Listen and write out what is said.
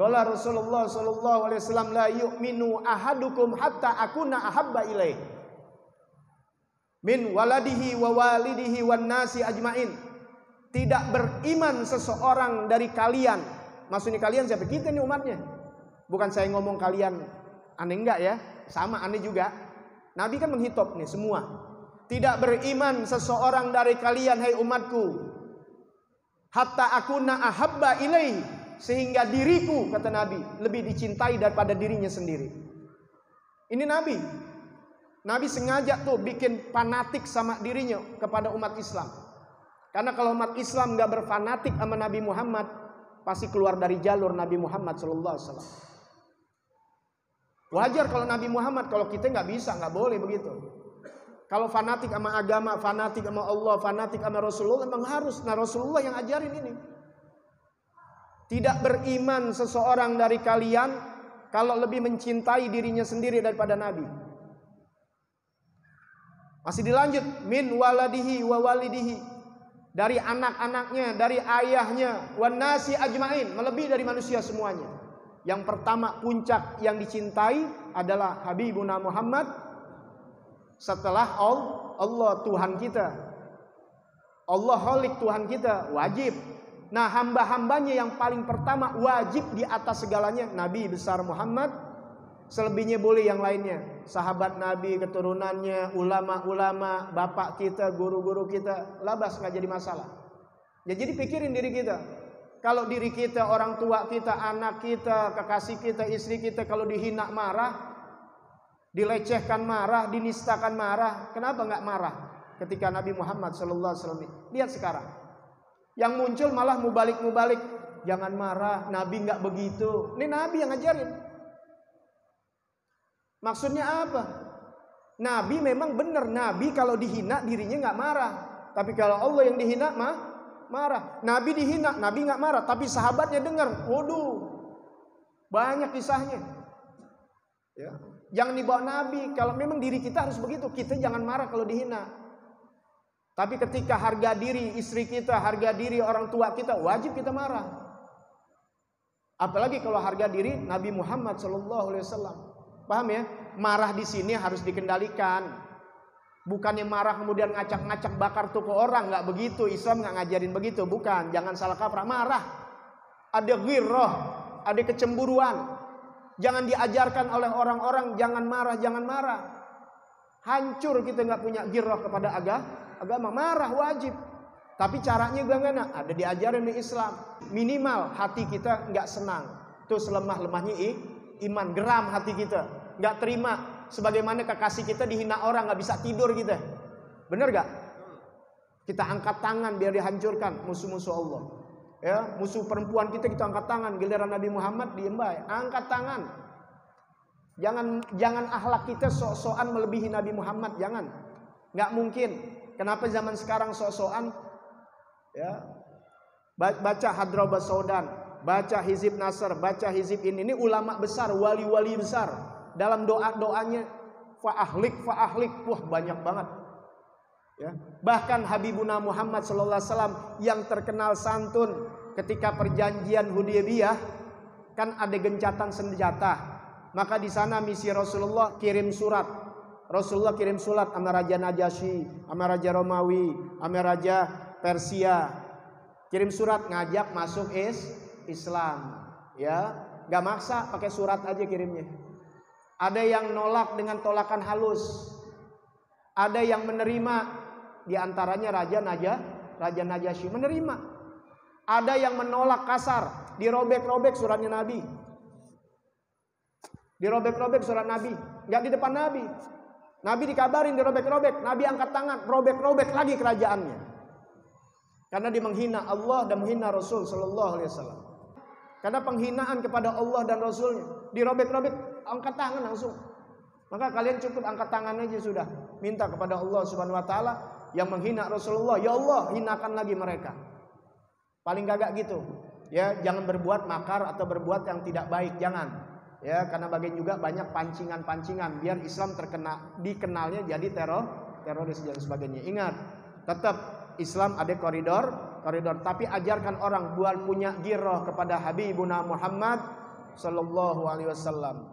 Qala Rasulullah sallallahu alaihi wasallam la yu'minu ahadukum hatta akuna ahabba ilaih min waladihi wa walidihi wan nasi ajmain. Tidak beriman seseorang dari kalian. Maksudnya kalian siapa? Kita nih umatnya. Bukan saya ngomong kalian aneh enggak ya? Sama aneh juga. Nabi kan menghitop nih semua. Tidak beriman seseorang dari kalian hai umatku hatta akuna ahabba ilaih, sehingga diriku, kata Nabi, lebih dicintai daripada dirinya sendiri. Ini Nabi. Nabi sengaja tuh bikin fanatik sama dirinya kepada umat Islam. Karena kalau umat Islam gak berfanatik sama Nabi Muhammad, pasti keluar dari jalur Nabi Muhammad SAW. Wajar kalau Nabi Muhammad, kalau kita gak bisa, gak boleh begitu. Kalau fanatik sama agama, fanatik sama Allah, fanatik sama Rasulullah, memang harus. Nah Rasulullah yang ajarin ini. Tidak beriman seseorang dari kalian kalau lebih mencintai dirinya sendiri daripada Nabi. Masih dilanjut, min waladihi wa walidihi, dari anak-anaknya, dari ayahnya, wan nasi ajmain, melebihi dari manusia semuanya. Yang pertama puncak yang dicintai adalah Habibuna Muhammad, setelah Allah Tuhan kita. Allah Khalik Tuhan kita, wajib. Nah hamba-hambanya yang paling pertama wajib di atas segalanya Nabi besar Muhammad. Selebihnya boleh yang lainnya, sahabat Nabi, keturunannya, ulama-ulama, bapak kita, guru-guru kita, labas, nggak jadi masalah. Ya jadi pikirin diri kita. Kalau diri kita, orang tua kita, anak kita, kekasih kita, istri kita, kalau dihina marah, dilecehkan marah, dinistakan marah, kenapa nggak marah? Ketika Nabi Muhammad SAW, lihat sekarang, yang muncul malah mubalik, jangan marah, Nabi nggak begitu. Ini Nabi yang ngajarin. Maksudnya apa? Nabi memang benar, Nabi kalau dihina dirinya nggak marah, tapi kalau Allah yang dihina marah. Nabi dihina, Nabi nggak marah, tapi sahabatnya dengar, waduh, banyak kisahnya. Ya. Jangan dibawa Nabi. Kalau memang diri kita harus begitu, kita jangan marah kalau dihina. Tapi ketika harga diri istri kita, harga diri orang tua kita, wajib kita marah. Apalagi kalau harga diri Nabi Muhammad SAW. Paham ya? Marah di sini harus dikendalikan. Bukannya marah kemudian ngacak-ngacak bakar toko orang, nggak begitu. Islam nggak ngajarin begitu, bukan. Jangan salah kaprah. Marah, ada ghirrah, ada kecemburuan. Jangan diajarkan oleh orang-orang jangan marah. Hancur kita nggak punya ghirrah kepada agama. Marah wajib. Tapi caranya bagaimana? Ada diajarin di Islam. Minimal hati kita nggak senang. Itu selemah-lemahnya iman, geram hati kita. Nggak terima sebagaimana kekasih kita dihina orang, nggak bisa tidur kita. Bener gak? Kita angkat tangan biar dihancurkan musuh-musuh Allah. Ya, musuh perempuan kita angkat tangan. Giliran Nabi Muhammad diem bae, angkat tangan. Jangan akhlak kita sok-sokan melebihi Nabi Muhammad, jangan. Nggak mungkin. Kenapa zaman sekarang sok-sokan? Ya, baca Hadrabas Saudan, baca Hizib Nasr, baca Hizib ini ulama besar, wali-wali besar. Dalam doa-doanya fa'ahlik, wah banyak banget. Ya. Bahkan Habibuna Muhammad SAW yang terkenal santun ketika perjanjian Hudaybiyah, kan ada gencatan senjata. Maka di sana misi Rasulullah kirim surat. Rasulullah kirim surat sama Raja Najasyi, sama Raja Romawi, sama Raja Persia. Kirim surat ngajak masuk Islam. Ya, gak maksa, pakai surat aja kirimnya. Ada yang nolak dengan tolakan halus. Ada yang menerima, diantaranya Raja Najasyi menerima. Ada yang menolak kasar, dirobek-robek suratnya Nabi. Dirobek-robek surat Nabi, nggak di depan Nabi. Nabi dikabarin dirobek-robek, Nabi angkat tangan, robek-robek lagi kerajaannya. Karena dia menghina Allah dan menghina Rasul Sallallahu Alaihi Wasallam. Karena penghinaan kepada Allah dan Rasulnya, dirobek-robek, angkat tangan langsung. Maka kalian cukup angkat tangan aja sudah. Minta kepada Allah Subhanahu Wa Taala yang menghina Rasulullah, ya Allah hinakan lagi mereka. Paling gagak gitu. Ya, jangan berbuat makar atau berbuat yang tidak baik, jangan. Ya, karena bagian juga banyak pancingan-pancingan biar Islam dikenalnya jadi teroris dan sebagainya. Ingat, tetap Islam ada koridor, tapi ajarkan orang buat punya ghirrah kepada Habibuna Muhammad, sallallahu alaihi wasallam.